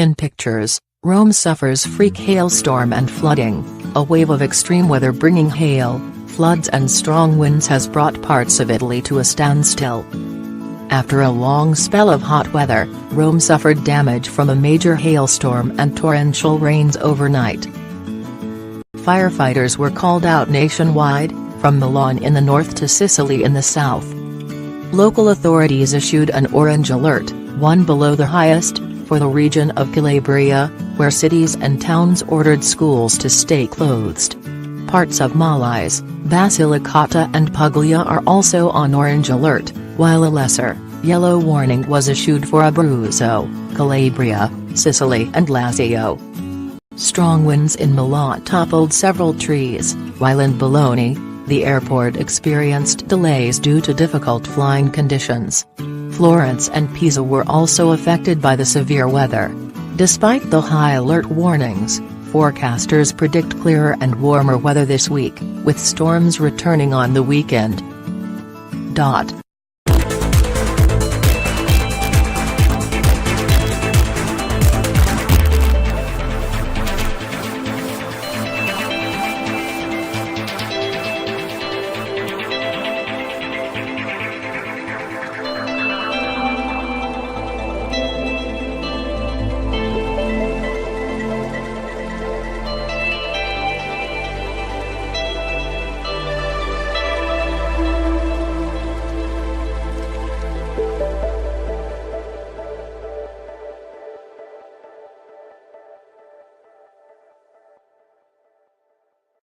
In pictures, Rome suffers freak hailstorm and flooding. A wave of extreme weather bringing hail, floods and strong winds has brought parts of Italy to a standstill. After a long spell of hot weather, Rome suffered damage from a major hailstorm and torrential rains overnight. Firefighters were called out nationwide, from Milan in the north to Sicily in the south. Local authorities issued an orange alert, one below the highest, for the region of Calabria, where cities and towns ordered schools to stay closed. Parts of Molise, Basilicata and Puglia are also on orange alert, while a lesser, yellow warning was issued for Abruzzo, Calabria, Sicily and Lazio. Strong winds in Milan toppled several trees, while in Bologna, the airport experienced delays due to difficult flying conditions. Florence and Pisa were also affected by the severe weather. Despite the high alert warnings, forecasters predict clearer and warmer weather this week, with storms returning on the weekend.